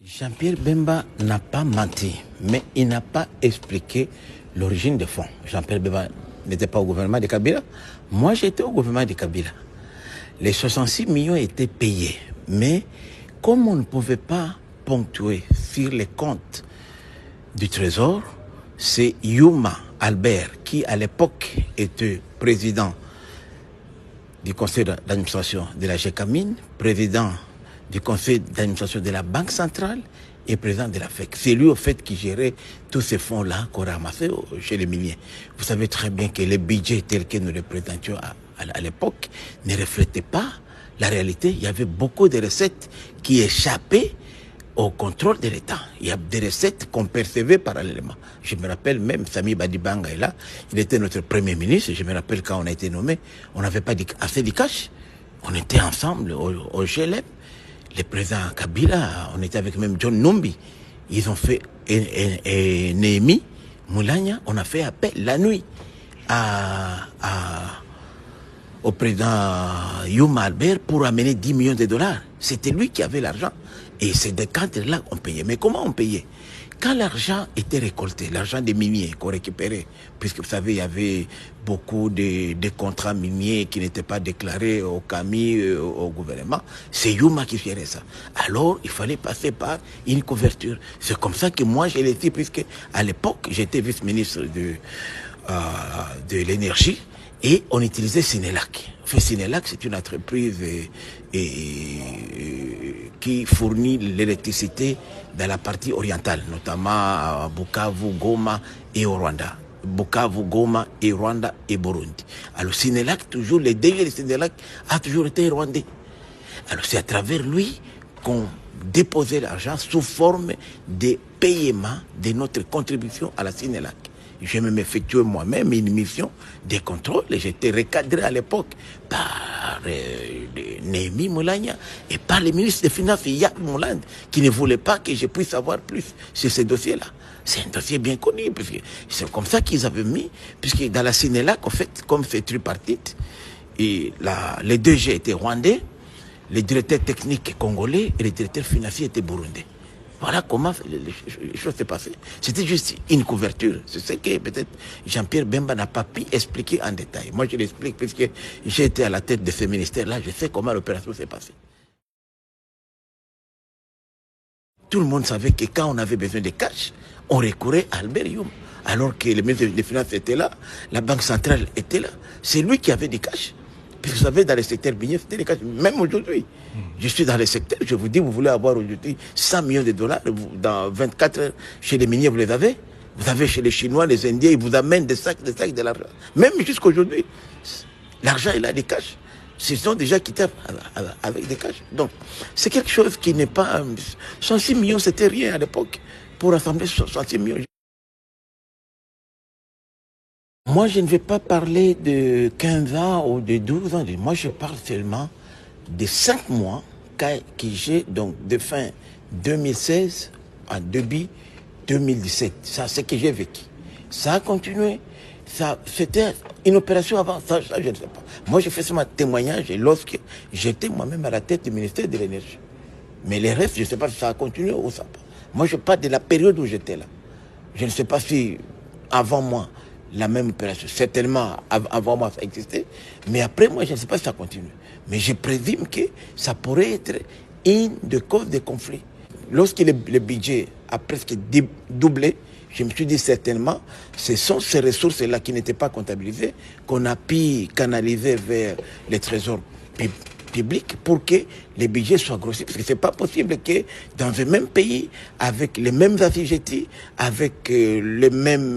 Jean-Pierre Bemba n'a pas menti, mais il n'a pas expliqué l'origine des fonds. Jean-Pierre Bemba n'était pas au gouvernement de Kabila. Moi, j'étais au gouvernement de Kabila. Les 66 millions étaient payés. Mais comme on ne pouvait pas ponctuer sur les comptes du Trésor, c'est Yuma Albert, qui à l'époque était président du conseil d'administration de la GECAMINE, président du conseil d'administration de la Banque centrale et président de la FEC. C'est lui, au fait, qui gérait tous ces fonds-là qu'on ramassait chez les miniers. Vous savez très bien que les budgets tels que nous les présentions à l'époque ne reflétaient pas la réalité. Il y avait beaucoup de recettes qui échappaient au contrôle de l'État. Il y a des recettes qu'on percevait parallèlement. Je me rappelle même, Sami Badibanga est là, il était notre premier ministre. Je me rappelle quand on a été nommé, on n'avait pas assez de cash. On était ensemble au GLM. Le président Kabila, on était avec même John Numbi. Ils ont fait Néhémie Moulania, on a fait appel la nuit au président Yuma Albert pour amener 10 millions de dollars. C'était lui qui avait l'argent. Et c'est des cadres-là qu'on payait. Mais comment on payait? Quand l'argent était récolté, l'argent des miniers qu'on récupérait, puisque vous savez, il y avait beaucoup de contrats miniers qui n'étaient pas déclarés au CAMI, au gouvernement, c'est Yuma qui gérait ça. Alors, il fallait passer par une couverture. C'est comme ça que moi, j'ai été, puisque à l'époque, j'étais vice-ministre de l'énergie, et on utilisait Sénélac. En fait, Sénélac, c'est une entreprise qui fournit l'électricité dans la partie orientale, notamment à Bukavu, Goma et au Rwanda. Bukavu, Goma et Rwanda et Burundi. Alors Sénélac, toujours, les DG de Sénélac a toujours été rwandais. Alors c'est à travers lui qu'on déposait l'argent sous forme de paiement de notre contribution à la Sénélac. Je me effectué moi-même une mission de contrôle et j'étais recadré à l'époque par Néhémie Moulania et par le ministre des Finances, Yap Mouland, qui ne voulait pas que je puisse savoir plus sur ces dossiers-là. C'est un dossier bien connu, puisque c'est comme ça qu'ils avaient mis, puisque dans la Sénélac, en fait, comme c'est tripartite, et les DG étaient rwandais, les directeurs techniques congolais et les directeurs financiers étaient burundais. Voilà comment les choses s'est passées. C'était juste une couverture. C'est ce que peut-être Jean-Pierre Bemba n'a pas pu expliquer en détail. Moi, je l'explique puisque j'ai été à la tête de ce ministère-là. Je sais comment l'opération s'est passée. Tout le monde savait que quand on avait besoin de cash, on recourait à Albert Yuma. Alors que le ministre des Finances était là, la Banque centrale était là. C'est lui qui avait du cash. Puis vous savez, dans le secteur minier, c'était le cas. Même aujourd'hui, je suis dans le secteur, je vous dis, vous voulez avoir aujourd'hui 100 millions de dollars, dans 24 heures, chez les miniers, vous les avez. Vous avez chez les Chinois, les Indiens, ils vous amènent des sacs de l'argent. Même jusqu'aujourd'hui, l'argent, il a des cash. Ce sont déjà quittés avec des cash. Donc, c'est quelque chose qui n'est pas... 106 millions, c'était rien à l'époque pour rassembler 106 millions. Moi, je ne vais pas parler de 15 ans ou de 12 ans. Moi, je parle seulement de 5 mois que j'ai, donc de fin 2016 à début 2017. Ça, c'est ce que j'ai vécu. Ça a continué. C'était une opération avant. Ça, je ne sais pas. Moi, je fais seulement témoignage lorsque j'étais moi-même à la tête du ministère de l'Énergie. Mais les restes, je ne sais pas si ça a continué ou ça pas. Moi, je parle de la période où j'étais là. Je ne sais pas si avant moi, la même opération. Certainement, avant moi, ça existait. Mais après moi, je ne sais pas si ça continue. Mais je présume que ça pourrait être une des causes des conflits. Lorsque le budget a presque doublé, je me suis dit certainement, ce sont ces ressources-là qui n'étaient pas comptabilisées qu'on a pu canaliser vers les trésors public pour que les budgets soient grossis. Parce que ce n'est pas possible que dans un même pays, avec les mêmes assujettis, avec les mêmes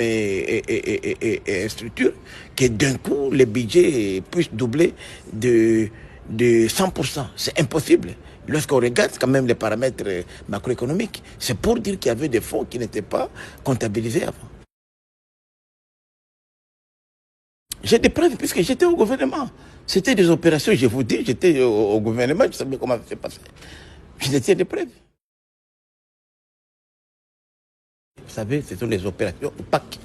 structures, que d'un coup, les budgets puissent doubler de 100%. C'est impossible. Lorsqu'on regarde quand même les paramètres macroéconomiques, c'est pour dire qu'il y avait des fonds qui n'étaient pas comptabilisés avant. J'ai des preuves puisque j'étais au gouvernement. C'était des opérations, je vous dis, j'étais au gouvernement, je savais comment ça s'est passé. J'étais des preuves. Vous savez, ce sont les opérations opaques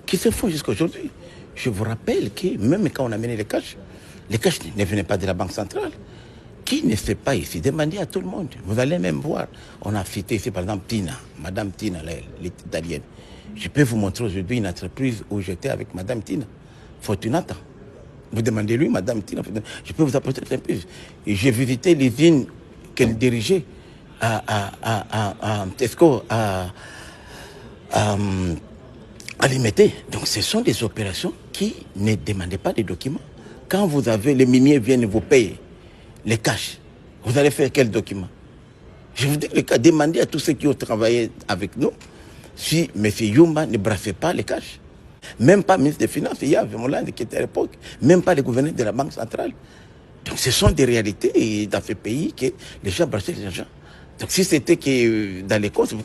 qui se font jusqu'à aujourd'hui. Je vous rappelle que même quand on a mené les cash ne venaient pas de la Banque centrale. qui ne sait pas ici, demandez à tout le monde. Vous allez même voir. On a cité ici, par exemple, Tina, Madame Tina, l'italienne. Je peux vous montrer aujourd'hui une entreprise où j'étais avec Madame Tina, Fortunata. Vous demandez-lui, Madame Tina, je peux vous apporter un peu. Et j'ai visité l'usine qu'elle dirigeait à Tesco, à Limité. Donc ce sont des opérations qui ne demandaient pas de documents. Quand vous avez, les miniers viennent vous payer les cash, vous allez faire quel document? Je vous dis le cas, demandez à tous ceux qui ont travaillé avec nous si M. Yumba ne brassait pas les cash. Même pas ministre des Finances, il y a Moulin qui était à l'époque, même pas le gouverneur de la Banque centrale. Donc ce sont des réalités dans ce pays que les gens brassaient les gens. Donc si c'était que dans les causes...